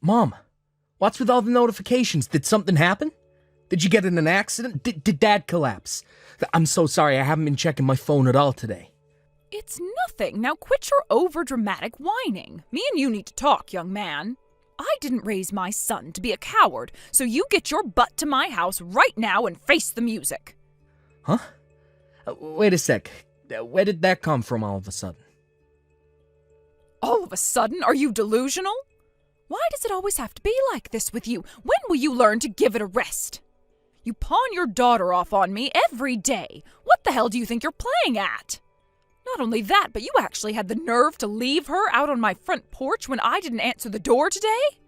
Mom, what's with all the notifications? Did something happen? Did you get in an accident? Did Dad collapse? I'm so sorry, I haven't been checking my phone at all today. It's nothing. Now quit your over-dramatic whining. Me and you need to talk, young man. I didn't raise my son to be a coward, so you get your butt to my house right now and face the music. Huh? Wait a sec. Where did that come from all of a sudden? All of a sudden? Are you delusional? Why does it always have to be like this with you? When will you learn to give it a rest? You pawn your daughter off on me every day. What the hell do you think you're playing at? Not only that, but you actually had the nerve to leave her out on my front porch when I didn't answer the door today?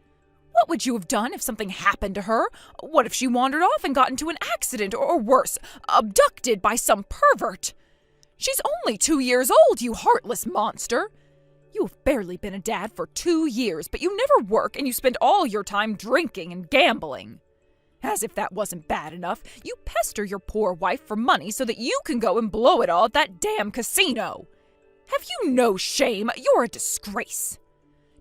What would you have done if something happened to her? What if she wandered off and got into an accident, or worse, abducted by some pervert? She's only 2 years old, you heartless monster. You have barely been a dad for 2 years, but you never work and you spend all your time drinking and gambling. As if that wasn't bad enough, you pester your poor wife for money so that you can go and blow it all at that damn casino. Have you no shame? You're a disgrace.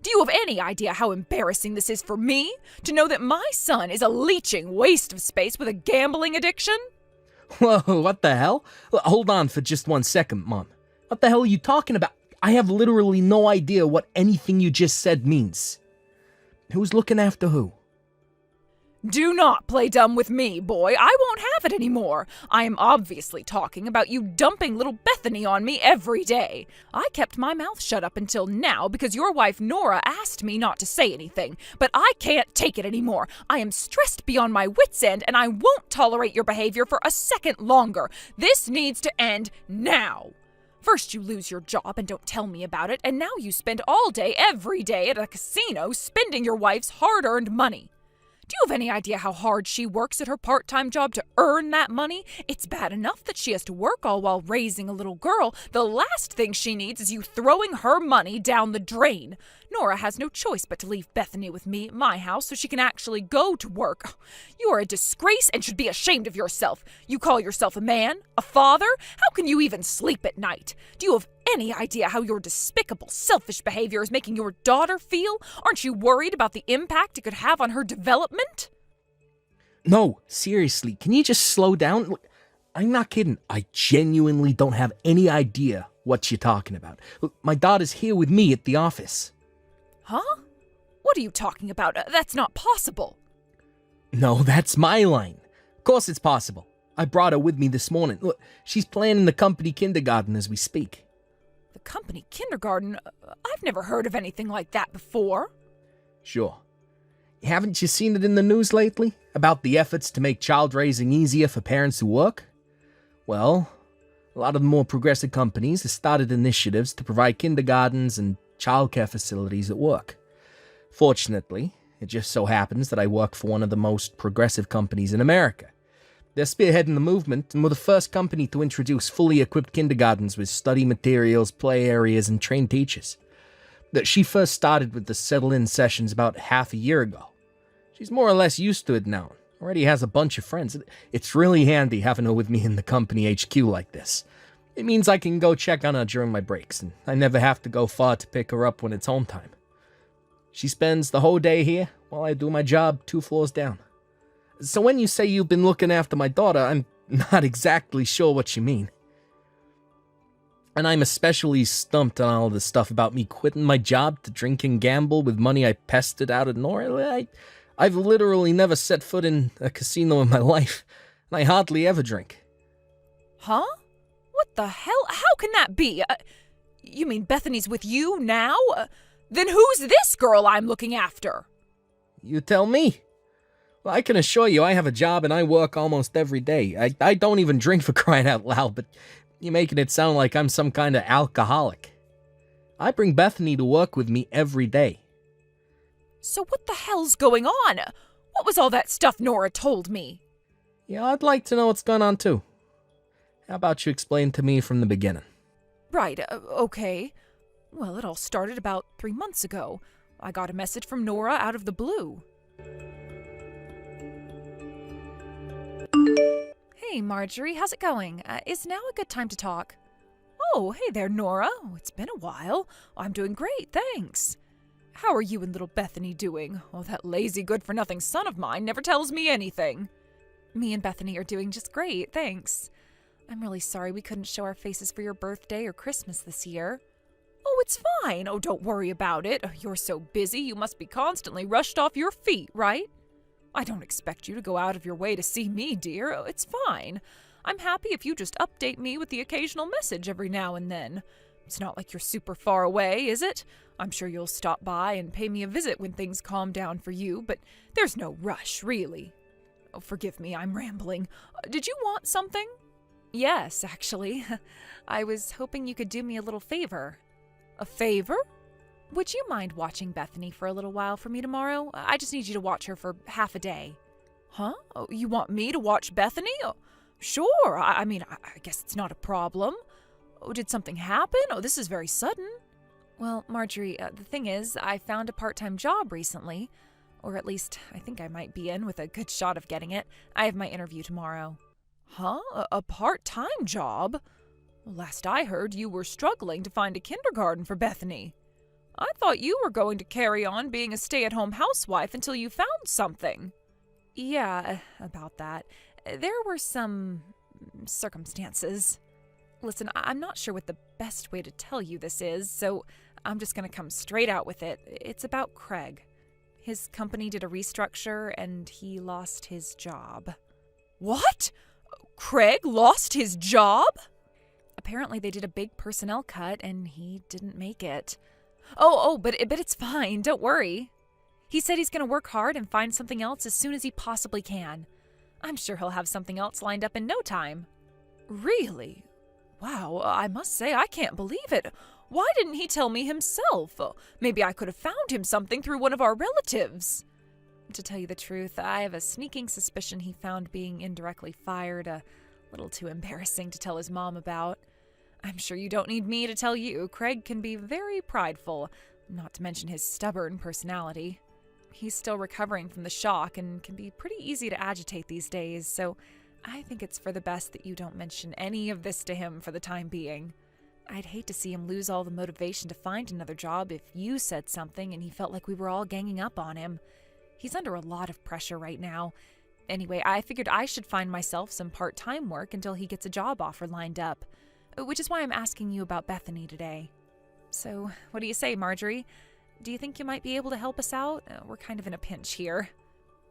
Do you have any idea how embarrassing this is for me? To know that my son is a leeching waste of space with a gambling addiction? Whoa, what the hell? Hold on for just 1 second, Mom. What the hell are you talking about? I have literally no idea what anything you just said means. Who's looking after who? Do not play dumb with me, boy. I won't have it anymore. I am obviously talking about you dumping little Bethany on me every day. I kept my mouth shut up until now because your wife Nora asked me not to say anything, but I can't take it anymore. I am stressed beyond my wits' end, and I won't tolerate your behavior for a second longer. This needs to end now. First you lose your job and don't tell me about it, and now you spend all day, every day at a casino spending your wife's hard-earned money. Do you have any idea how hard she works at her part-time job to earn that money? It's bad enough that she has to work all while raising a little girl. The last thing she needs is you throwing her money down the drain. Nora has no choice but to leave Bethany with me at my house so she can actually go to work. You are a disgrace and should be ashamed of yourself. You call yourself a man? A father? How can you even sleep at night? Do you have any idea how your despicable, selfish behavior is making your daughter feel? Aren't you worried about the impact it could have on her development? No, seriously, can you just slow down? Look, I'm not kidding. I genuinely don't have any idea what you're talking about. Look, my daughter's here with me at the office. Huh? What are you talking about? That's not possible. No, that's my line. Of course it's possible. I brought her with me this morning. Look, she's playing in the company kindergarten as we speak. The company kindergarten? I've never heard of anything like that before. Sure. Haven't you seen it in the news lately? About the efforts to make child raising easier for parents who work? Well, a lot of the more progressive companies have started initiatives to provide kindergartens and childcare facilities at work. Fortunately, it just so happens that I work for one of the most progressive companies in America. They're spearheading the movement and were the first company to introduce fully equipped kindergartens with study materials, play areas, and trained teachers. She first started with the settle-in sessions about half a year ago. She's more or less used to it now. Already has a bunch of friends. It's really handy having her with me in the company HQ like this. It means I can go check on her during my breaks, and I never have to go far to pick her up when it's home time. She spends the whole day here while I do my job 2 floors down. So when you say you've been looking after my daughter, I'm not exactly sure what you mean. And I'm especially stumped on all this stuff about me quitting my job to drink and gamble with money I pested out of Nora. I've literally never set foot in a casino in my life, and I hardly ever drink. Huh? What the hell? How can that be? You mean Bethany's with you now? Then who's this girl I'm looking after? You tell me. Well, I can assure you I have a job and I work almost every day. I don't even drink for crying out loud, but you're making it sound like I'm some kind of alcoholic. I bring Bethany to work with me every day. So what the hell's going on? What was all that stuff Nora told me? Yeah, I'd like to know what's going on too. How about you explain to me from the beginning? Right, okay. Well, it all started about 3 months ago. I got a message from Nora out of the blue. Hey, Marjorie, how's it going? Is now a good time to talk? Oh, hey there, Nora. It's been a while. I'm doing great, thanks. How are you and little Bethany doing? Oh, that lazy good-for-nothing son of mine never tells me anything. Me and Bethany are doing just great, thanks. I'm really sorry we couldn't show our faces for your birthday or Christmas this year. Oh, it's fine. Oh, don't worry about it. You're so busy, you must be constantly rushed off your feet, right? I don't expect you to go out of your way to see me, dear. It's fine. I'm happy if you just update me with the occasional message every now and then. It's not like you're super far away, is it? I'm sure you'll stop by and pay me a visit when things calm down for you, but there's no rush, really. Oh, forgive me, I'm rambling. Did you want something? Yes, actually. I was hoping you could do me a little favor. A favor? Would you mind watching Bethany for a little while for me tomorrow? I just need you to watch her for half a day. Huh? Oh, you want me to watch Bethany? Oh, sure. I mean, I guess it's not a problem. Oh, did something happen? Oh, this is very sudden. Well, Marjorie, the thing is, I found a part-time job recently. Or at least, I think I might be in with a good shot of getting it. I have my interview tomorrow. Huh? A part-time job? Well, last I heard, you were struggling to find a kindergarten for Bethany. I thought you were going to carry on being a stay-at-home housewife until you found something. Yeah, about that. There were some circumstances. Listen, I'm not sure what the best way to tell you this is, so I'm just going to come straight out with it. It's about Craig. His company did a restructure, and he lost his job. What? Craig lost his job? Apparently they did a big personnel cut, and he didn't make it. But it's fine. Don't worry. He said he's going to work hard and find something else as soon as he possibly can. I'm sure he'll have something else lined up in no time. Really? Wow, I must say I can't believe it. Why didn't he tell me himself? Maybe I could have found him something through one of our relatives. To tell you the truth, I have a sneaking suspicion he found being indirectly fired a little too embarrassing to tell his mom about. I'm sure you don't need me to tell you, Craig can be very prideful, not to mention his stubborn personality. He's still recovering from the shock and can be pretty easy to agitate these days, so I think it's for the best that you don't mention any of this to him for the time being. I'd hate to see him lose all the motivation to find another job if you said something and he felt like we were all ganging up on him. He's under a lot of pressure right now. Anyway, I figured I should find myself some part-time work until he gets a job offer lined up, which is why I'm asking you about Bethany today. So, what do you say, Marjorie? Do you think you might be able to help us out? We're kind of in a pinch here.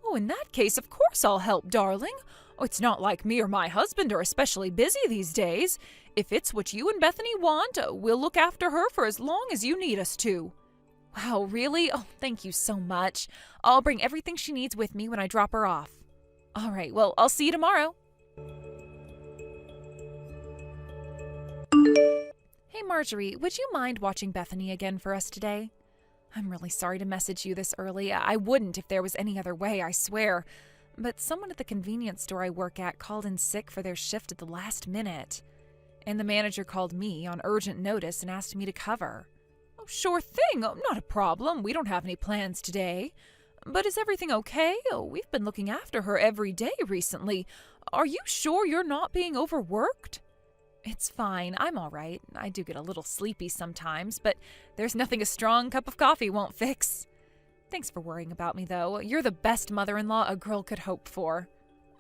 Oh, in that case, of course I'll help, darling. Oh, it's not like me or my husband are especially busy these days. If it's what you and Bethany want, we'll look after her for as long as you need us to. Wow, really? Oh, thank you so much. I'll bring everything she needs with me when I drop her off. All right, well, I'll see you tomorrow. Hey, Marjorie, would you mind watching Bethany again for us today? I'm really sorry to message you this early. I wouldn't if there was any other way, I swear. But someone at the convenience store I work at called in sick for their shift at the last minute. And the manager called me on urgent notice and asked me to cover. Oh, sure thing. Oh, not a problem. We don't have any plans today. But is everything okay? Oh, we've been looking after her every day recently. Are you sure you're not being overworked? It's fine. I'm all right. I do get a little sleepy sometimes, but there's nothing a strong cup of coffee won't fix. Thanks for worrying about me, though. You're the best mother-in-law a girl could hope for.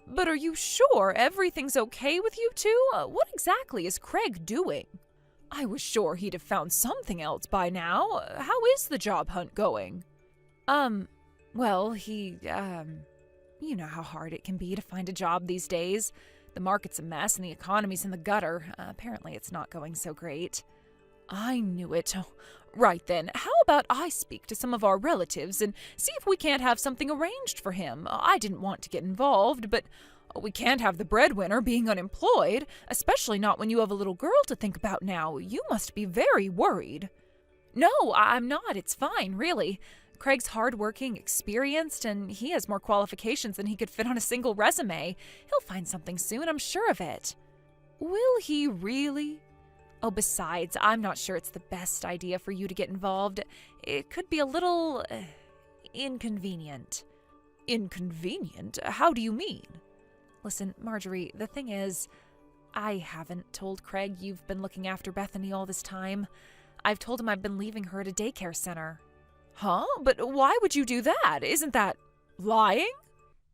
But are you sure everything's okay with you two? What exactly is Craig doing? I was sure he'd have found something else by now. How is the job hunt going? Well, you know how hard it can be to find a job these days. The market's a mess and the economy's in the gutter. Apparently it's not going so great. I knew it. Oh, right then, how about I speak to some of our relatives and see if we can't have something arranged for him? I didn't want to get involved, but we can't have the breadwinner being unemployed, especially not when you have a little girl to think about now. You must be very worried. No, I'm not. It's fine, really. Craig's hardworking, experienced, and he has more qualifications than he could fit on a single resume. He'll find something soon, I'm sure of it. Will he really? Oh, besides, I'm not sure it's the best idea for you to get involved. It could be a little inconvenient. Inconvenient? How do you mean? Listen, Marjorie, the thing is, I haven't told Craig you've been looking after Bethany all this time. I've told him I've been leaving her at a daycare center. Huh? But why would you do that? Isn't that lying?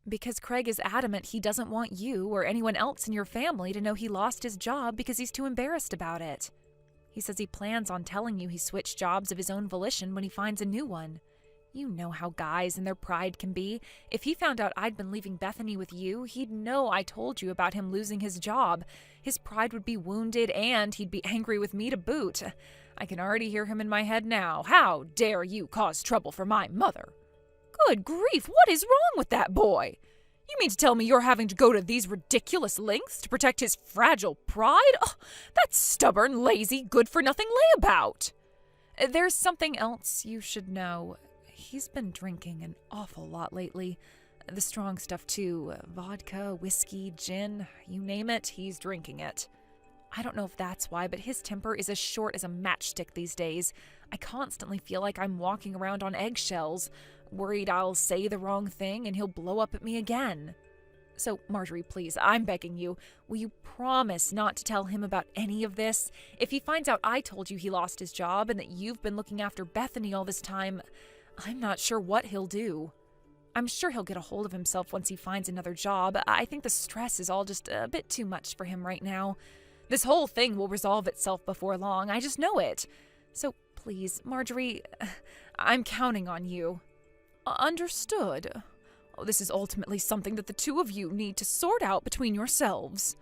Because Craig is adamant he doesn't want you or anyone else in your family to know he lost his job because he's too embarrassed about it. He says he plans on telling you he switched jobs of his own volition when he finds a new one. You know how guys and their pride can be. If he found out I'd been leaving Bethany with you, he'd know I told you about him losing his job. His pride would be wounded and he'd be angry with me to boot. I can already hear him in my head now. How dare you cause trouble for my mother? Good grief, what is wrong with that boy? You mean to tell me you're having to go to these ridiculous lengths to protect his fragile pride? Oh, that's stubborn, lazy, good-for-nothing layabout. There's something else you should know. He's been drinking an awful lot lately. The strong stuff, too. Vodka, whiskey, gin, you name it, he's drinking it. I don't know if that's why, but his temper is as short as a matchstick these days. I constantly feel like I'm walking around on eggshells, worried I'll say the wrong thing and he'll blow up at me again. So, Marjorie, please, I'm begging you, will you promise not to tell him about any of this? If he finds out I told you he lost his job and that you've been looking after Bethany all this time, I'm not sure what he'll do. I'm sure he'll get a hold of himself once he finds another job. I think the stress is all just a bit too much for him right now. This whole thing will resolve itself before long, I just know it. So, please, Marjorie, I'm counting on you. Understood. Oh, this is ultimately something that the two of you need to sort out between yourselves.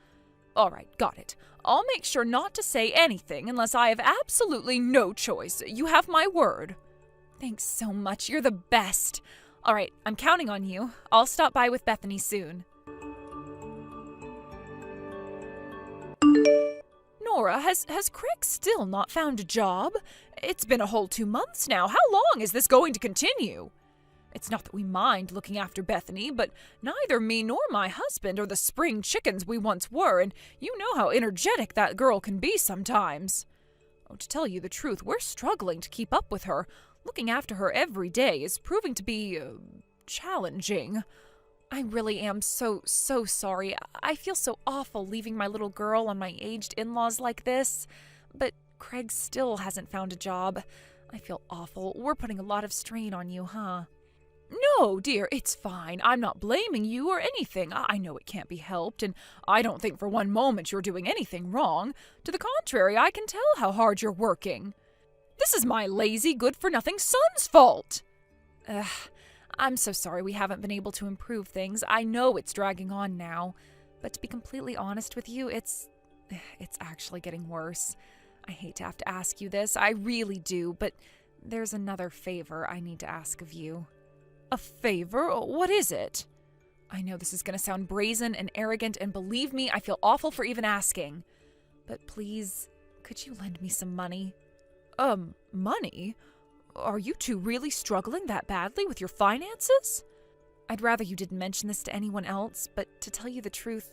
All right, got it. I'll make sure not to say anything unless I have absolutely no choice. You have my word. Thanks so much. You're the best. All right, I'm counting on you. I'll stop by with Bethany soon. Nora, has Craig still not found a job? It's been a whole 2 months now. How long is this going to continue? It's not that we mind looking after Bethany, but neither me nor my husband are the spring chickens we once were, and you know how energetic that girl can be sometimes. Oh, to tell you the truth, we're struggling to keep up with her. Looking after her every day is proving to be challenging. I really am so sorry. I feel so awful leaving my little girl on my aged in-laws like this. But Craig still hasn't found a job. I feel awful. We're putting a lot of strain on you, huh? No, dear, it's fine. I'm not blaming you or anything. I know it can't be helped, and I don't think for one moment you're doing anything wrong. To the contrary, I can tell how hard you're working. This is my lazy, good-for-nothing son's fault. I'm so sorry we haven't been able to improve things. I know it's dragging on now. But to be completely honest with you, it's actually getting worse. I hate to have to ask you this. I really do, but there's another favor I need to ask of you. A favor? What is it? I know this is going to sound brazen and arrogant, and believe me, I feel awful for even asking. But please, could you lend me some money? Money? Are you two really struggling that badly with your finances? I'd rather you didn't mention this to anyone else, but to tell you the truth...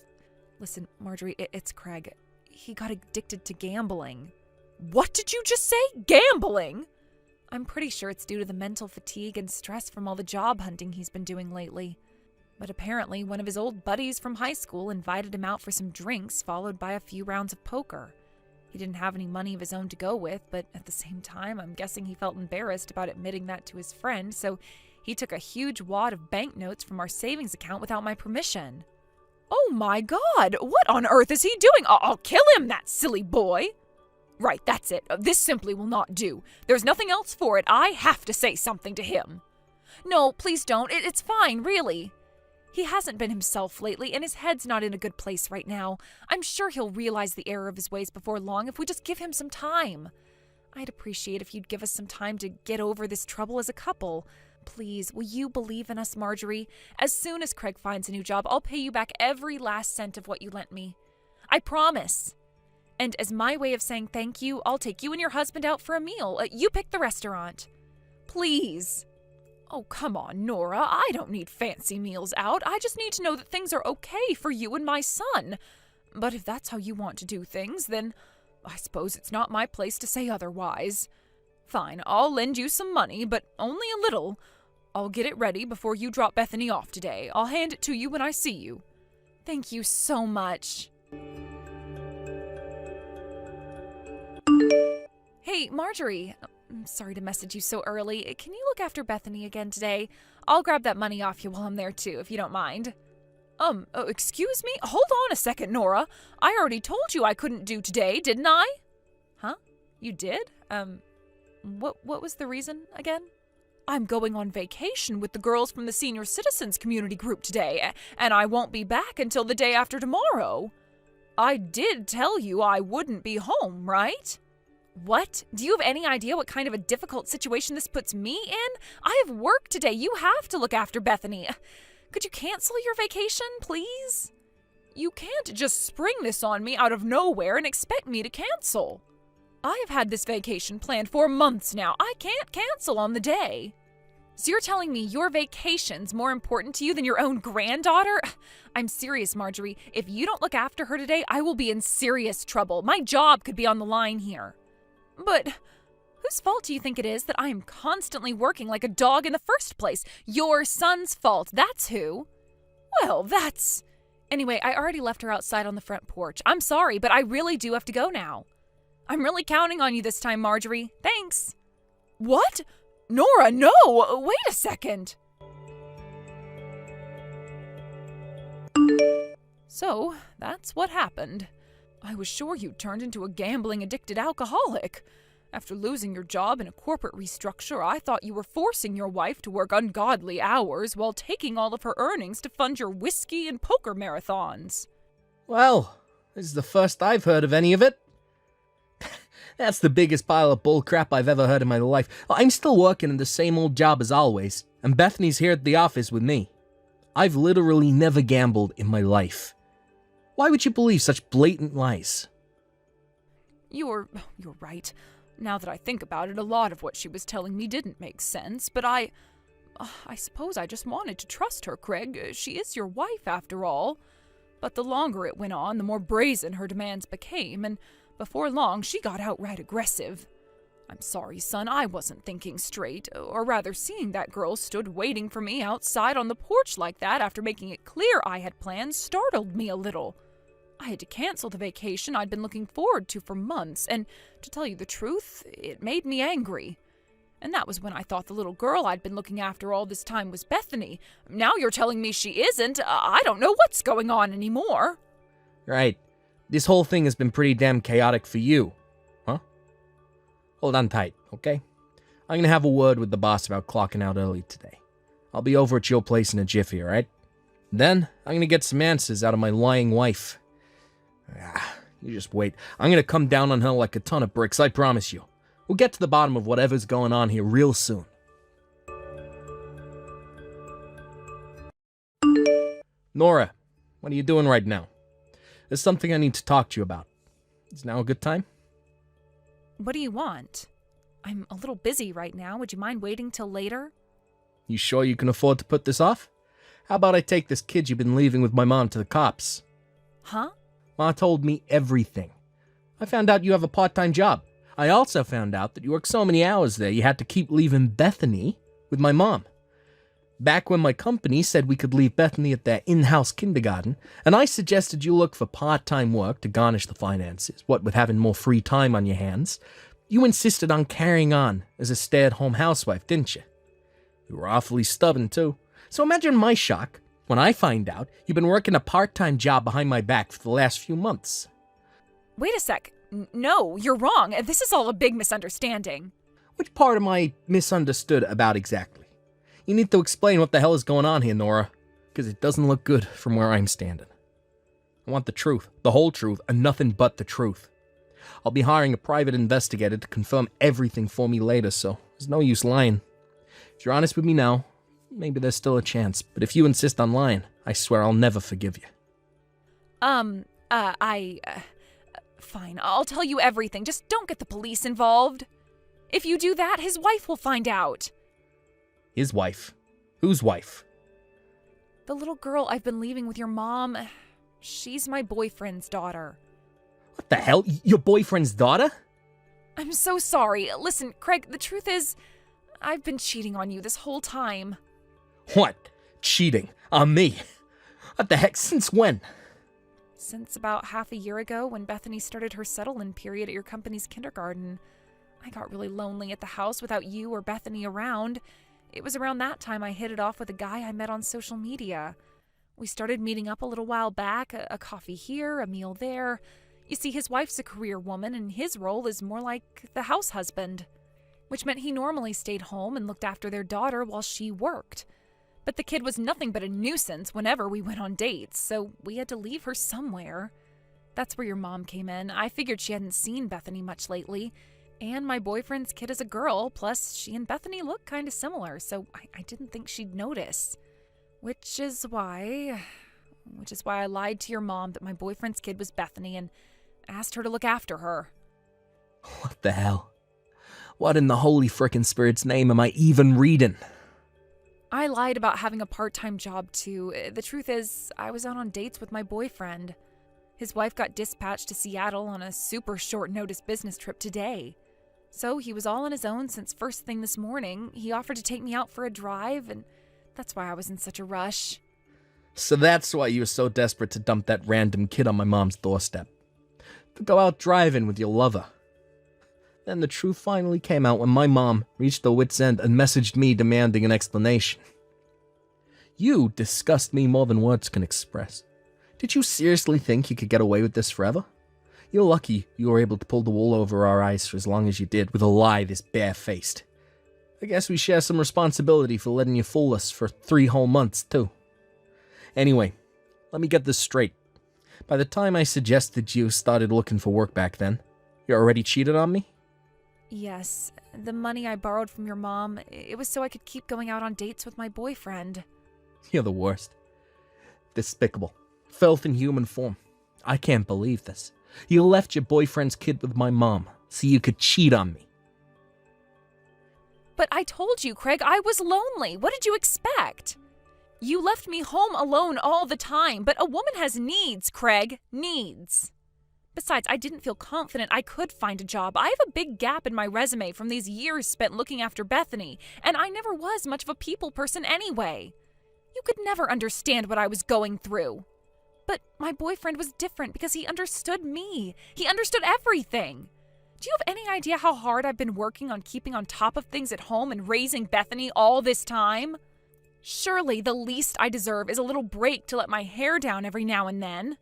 Listen, Marjorie, it's Craig. He got addicted to gambling. What did you just say? Gambling? I'm pretty sure it's due to the mental fatigue and stress from all the job hunting he's been doing lately. But apparently, one of his old buddies from high school invited him out for some drinks, followed by a few rounds of poker. He didn't have any money of his own to go with, but at the same time, I'm guessing he felt embarrassed about admitting that to his friend, so he took a huge wad of banknotes from our savings account without my permission. Oh my God! What on earth is he doing? I'll kill him, that silly boy! Right, that's it. This simply will not do. There's nothing else for it. I have to say something to him. No, please don't. It's fine, really. He hasn't been himself lately, and his head's not in a good place right now. I'm sure he'll realize the error of his ways before long if we just give him some time. I'd appreciate if you'd give us some time to get over this trouble as a couple. Please, will you believe in us, Marjorie? As soon as Craig finds a new job, I'll pay you back every last cent of what you lent me. I promise. And as my way of saying thank you, I'll take you and your husband out for a meal. You pick the restaurant. Please. Oh, come on, Nora. I don't need fancy meals out. I just need to know that things are okay for you and my son. But if that's how you want to do things, then I suppose it's not my place to say otherwise. Fine, I'll lend you some money, but only a little. I'll get it ready before you drop Bethany off today. I'll hand it to you when I see you. Thank you so much. Hey, Marjorie. I'm sorry to message you so early. Can you look after Bethany again today? I'll grab that money off you while I'm there too, if you don't mind. Excuse me? Hold on a second, Nora. I already told you I couldn't do today, didn't I? Huh? You did? What was the reason again? I'm going on vacation with the girls from the senior citizens community group today, and I won't be back until the day after tomorrow. I did tell you I wouldn't be home, right? What? Do you have any idea what kind of a difficult situation this puts me in? I have work today. You have to look after Bethany. Could you cancel your vacation, please? You can't just spring this on me out of nowhere and expect me to cancel. I have had this vacation planned for months now. I can't cancel on the day. So you're telling me your vacation's more important to you than your own granddaughter? I'm serious, Marjorie. If you don't look after her today, I will be in serious trouble. My job could be on the line here. But whose fault do you think it is that I am constantly working like a dog in the first place? Your son's fault, that's who. Well, that's... Anyway, I already left her outside on the front porch. I'm sorry, but I really do have to go now. I'm really counting on you this time, Marjorie. Thanks. What? Nora, no! Wait a second. So, that's what happened. I was sure you'd turned into a gambling-addicted alcoholic. After losing your job in a corporate restructure, I thought you were forcing your wife to work ungodly hours while taking all of her earnings to fund your whiskey and poker marathons. Well, this is the first I've heard of any of it. That's the biggest pile of bullcrap I've ever heard in my life. I'm still working in the same old job as always, and Bethany's here at the office with me. I've literally never gambled in my life. Why would you believe such blatant lies? You're right. Now that I think about it, a lot of what she was telling me didn't make sense, but I suppose I just wanted to trust her, Craig. She is your wife, after all. But the longer it went on, the more brazen her demands became, and before long, she got outright aggressive. I'm sorry, son, I wasn't thinking straight, or rather seeing that girl stood waiting for me outside on the porch like that after making it clear I had plans startled me a little. I had to cancel the vacation I'd been looking forward to for months, and to tell you the truth, it made me angry. And that was when I thought the little girl I'd been looking after all this time was Bethany. Now you're telling me she isn't. I don't know what's going on anymore. Right. This whole thing has been pretty damn chaotic for you. Huh? Hold on tight, okay? I'm gonna have a word with the boss about clocking out early today. I'll be over at your place in a jiffy, alright? Then, I'm gonna get some answers out of my lying wife. You just wait. I'm gonna come down on her like a ton of bricks, I promise you. We'll get to the bottom of whatever's going on here real soon. Nora, what are you doing right now? There's something I need to talk to you about. Is now a good time? What do you want? I'm a little busy right now. Would you mind waiting till later? You sure you can afford to put this off? How about I take this kid you've been leaving with my mom to the cops? Huh? Ma told me everything. I found out you have a part-time job. I also found out that you work so many hours there you had to keep leaving Bethany with my mom. Back when my company said we could leave Bethany at their in-house kindergarten, and I suggested you look for part-time work to garnish the finances, what with having more free time on your hands, you insisted on carrying on as a stay-at-home housewife, didn't you? You were awfully stubborn, too. So imagine my shock when I find out you've been working a part-time job behind my back for the last few months. Wait a sec. No, you're wrong. This is all a big misunderstanding. Which part am I misunderstood about exactly? You need to explain what the hell is going on here, Nora, because it doesn't look good from where I'm standing. I want the truth, the whole truth, and nothing but the truth. I'll be hiring a private investigator to confirm everything for me later, so there's no use lying. If you're honest with me now, maybe there's still a chance, but if you insist on lying, I swear I'll never forgive you. Fine, I'll tell you everything. Just don't get the police involved. If you do that, his wife will find out. His wife? Whose wife? The little girl I've been leaving with your mom. She's my boyfriend's daughter. What the hell? Your boyfriend's daughter? I'm so sorry. Listen, Craig, the truth is, I've been cheating on you this whole time. What? Cheating? On me? What the heck? Since when? Since about half a year ago when Bethany started her settle-in period at your company's kindergarten. I got really lonely at the house without you or Bethany around. It was around that time I hit it off with a guy I met on social media. We started meeting up a little while back, a coffee here, a meal there. You see, his wife's a career woman, and his role is more like the house husband, which meant he normally stayed home and looked after their daughter while she worked. But the kid was nothing but a nuisance whenever we went on dates, so we had to leave her somewhere. That's where your mom came in. I figured she hadn't seen Bethany much lately, and my boyfriend's kid is a girl, plus she and Bethany look kind of similar, so I didn't think she'd notice. Which is why I lied to your mom that my boyfriend's kid was Bethany and asked her to look after her. What the hell? What in the holy frickin' spirit's name am I even reading? I lied about having a part-time job too. The truth is, I was out on dates with my boyfriend. His wife got dispatched to Seattle on a super short-notice business trip today. So he was all on his own since first thing this morning. He offered to take me out for a drive, and that's why I was in such a rush. So that's why you were so desperate to dump that random kid on my mom's doorstep. To go out driving with your lover. Then the truth finally came out when my mom reached her wit's end and messaged me demanding an explanation. You disgust me more than words can express. Did you seriously think you could get away with this forever? You're lucky you were able to pull the wool over our eyes for as long as you did with a lie this bare-faced. I guess we share some responsibility for letting you fool us for 3 whole months, too. Anyway, let me get this straight. By the time I suggested you started looking for work back then, you already cheated on me? Yes, the money I borrowed from your mom, it was so I could keep going out on dates with my boyfriend. You're the worst. Despicable. Filth in human form. I can't believe this. You left your boyfriend's kid with my mom so you could cheat on me. But I told you, Craig, I was lonely. What did you expect? You left me home alone all the time, but a woman has needs, Craig. Needs. Besides, I didn't feel confident I could find a job. I have a big gap in my resume from these years spent looking after Bethany, and I never was much of a people person anyway. You could never understand what I was going through. But my boyfriend was different because he understood me. He understood everything. Do you have any idea how hard I've been working on keeping on top of things at home and raising Bethany all this time? Surely the least I deserve is a little break to let my hair down every now and then.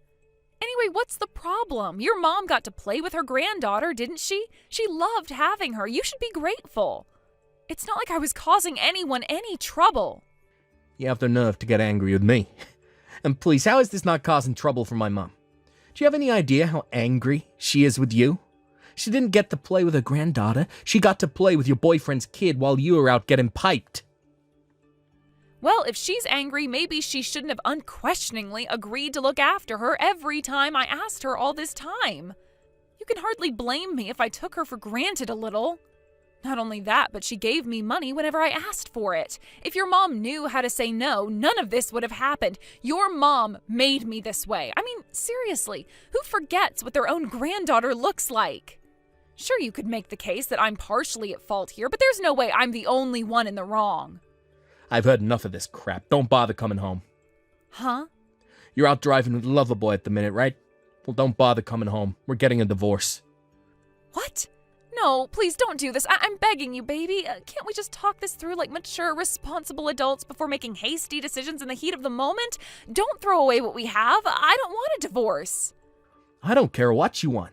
Anyway, what's the problem? Your mom got to play with her granddaughter, didn't she? She loved having her. You should be grateful. It's not like I was causing anyone any trouble. You have the nerve to get angry with me. And please, how is this not causing trouble for my mom? Do you have any idea how angry she is with you? She didn't get to play with her granddaughter. She got to play with your boyfriend's kid while you were out getting piped. Well, if she's angry, maybe she shouldn't have unquestioningly agreed to look after her every time I asked her all this time. You can hardly blame me if I took her for granted a little. Not only that, but she gave me money whenever I asked for it. If your mom knew how to say no, none of this would have happened. Your mom made me this way. I mean, seriously, who forgets what their own granddaughter looks like? Sure, you could make the case that I'm partially at fault here, but there's no way I'm the only one in the wrong. I've heard enough of this crap. Don't bother coming home. Huh? You're out driving with Loverboy at the minute, right? Well, don't bother coming home. We're getting a divorce. What? No, please don't do this. I'm begging you, baby. Can't we just talk this through like mature, responsible adults before making hasty decisions in the heat of the moment? Don't throw away what we have. I don't want a divorce. I don't care what you want.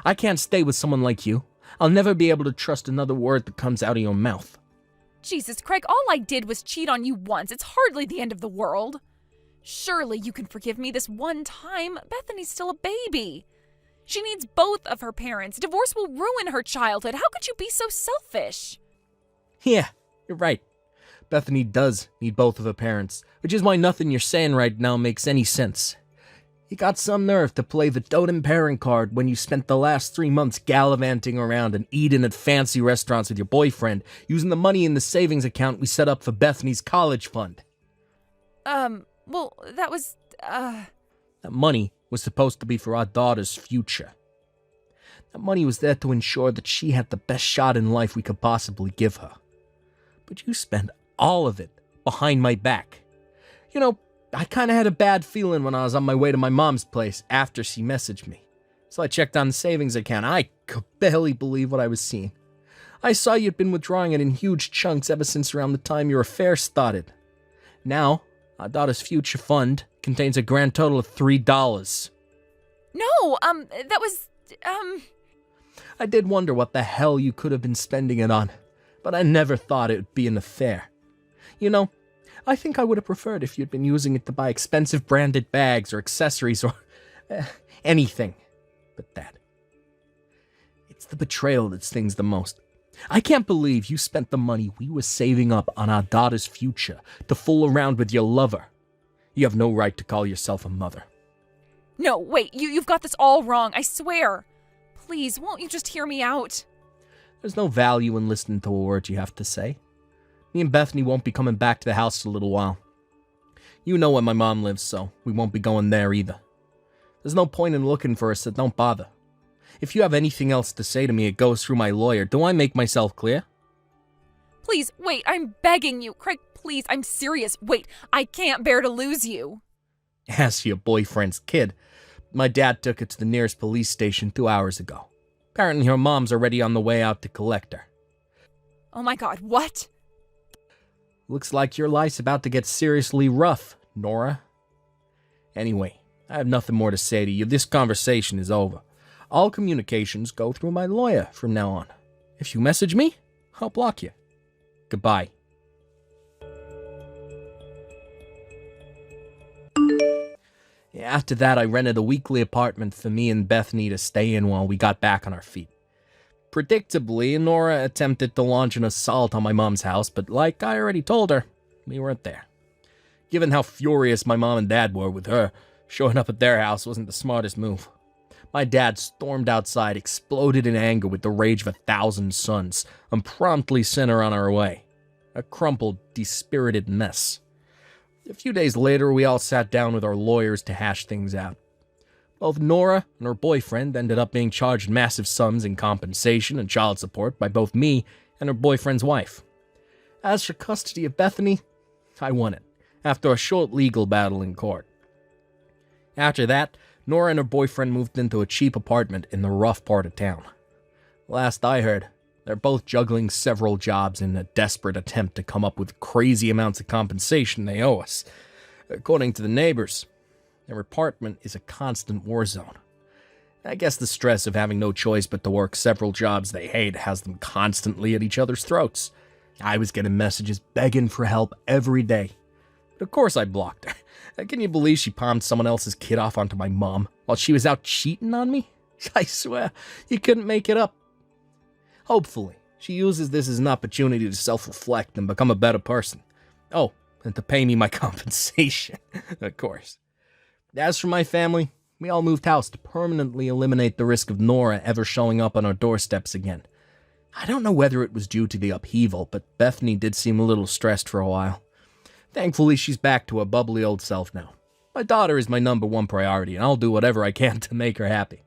I can't stay with someone like you. I'll never be able to trust another word that comes out of your mouth. Jesus, Craig, all I did was cheat on you once. It's hardly the end of the world. Surely you can forgive me this one time. Bethany's still a baby. She needs both of her parents. Divorce will ruin her childhood. How could you be so selfish? Yeah, you're right. Bethany does need both of her parents, which is why nothing you're saying right now makes any sense. You got some nerve to play the doting parent card when you spent the last 3 months gallivanting around and eating at fancy restaurants with your boyfriend, using the money in the savings account we set up for Bethany's college fund. Well, that was, That money was supposed to be for our daughter's future. That money was there to ensure that she had the best shot in life we could possibly give her. But you spent all of it behind my back. You know, I kind of had a bad feeling when I was on my way to my mom's place after she messaged me. So I checked on the savings account. I could barely believe what I was seeing. I saw you'd been withdrawing it in huge chunks ever since around the time your affair started. Now, our daughter's future fund contains a grand total of $3. No, that was, I did wonder what the hell you could have been spending it on, but I never thought it would be an affair. You know, I think I would have preferred if you'd been using it to buy expensive branded bags or accessories or anything but that. It's the betrayal that stings the most. I can't believe you spent the money we were saving up on our daughter's future to fool around with your lover. You have no right to call yourself a mother. No, wait, you've got this all wrong, I swear. Please, won't you just hear me out? There's no value in listening to a word you have to say. Me and Bethany won't be coming back to the house for a little while. You know where my mom lives, so we won't be going there either. There's no point in looking for us, so don't bother. If you have anything else to say to me, it goes through my lawyer. Do I make myself clear? Please, wait, I'm begging you. Craig, please, I'm serious. Wait, I can't bear to lose you. As for your boyfriend's kid, my dad took it to the nearest police station 2 hours ago. Apparently her mom's already on the way out to collect her. Oh my god, what? Looks like your life's about to get seriously rough, Nora. Anyway, I have nothing more to say to you. This conversation is over. All communications go through my lawyer from now on. If you message me, I'll block you. Goodbye. After that, I rented a weekly apartment for me and Bethany to stay in while we got back on our feet. Predictably, Nora attempted to launch an assault on my mom's house, but like I already told her, we weren't there. Given how furious my mom and dad were with her, showing up at their house wasn't the smartest move. My dad stormed outside, exploded in anger with the rage of 1,000 suns, and promptly sent her on her way. A crumpled, dispirited mess. A few days later, we all sat down with our lawyers to hash things out. Both Nora and her boyfriend ended up being charged massive sums in compensation and child support by both me and her boyfriend's wife. As for custody of Bethany, I won it, after a short legal battle in court. After that, Nora and her boyfriend moved into a cheap apartment in the rough part of town. Last I heard, they're both juggling several jobs in a desperate attempt to come up with crazy amounts of compensation they owe us. According to the neighbors, their apartment is a constant war zone. I guess the stress of having no choice but to work several jobs they hate has them constantly at each other's throats. I was getting messages begging for help every day. But of course I blocked her. Can you believe she palmed someone else's kid off onto my mom while she was out cheating on me? I swear, you couldn't make it up. Hopefully, she uses this as an opportunity to self-reflect and become a better person. Oh, and to pay me my compensation, of course. As for my family, we all moved house to permanently eliminate the risk of Nora ever showing up on our doorsteps again. I don't know whether it was due to the upheaval, but Bethany did seem a little stressed for a while. Thankfully, she's back to her bubbly old self now. My daughter is my #1 priority, and I'll do whatever I can to make her happy.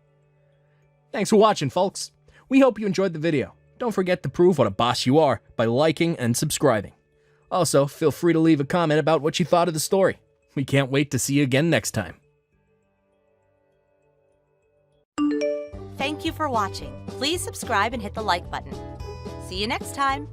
Thanks for watching, folks. We hope you enjoyed the video. Don't forget to prove what a boss you are by liking and subscribing. Also, feel free to leave a comment about what you thought of the story. We can't wait to see you again next time. Thank you for watching. Please subscribe and hit the like button. See you next time.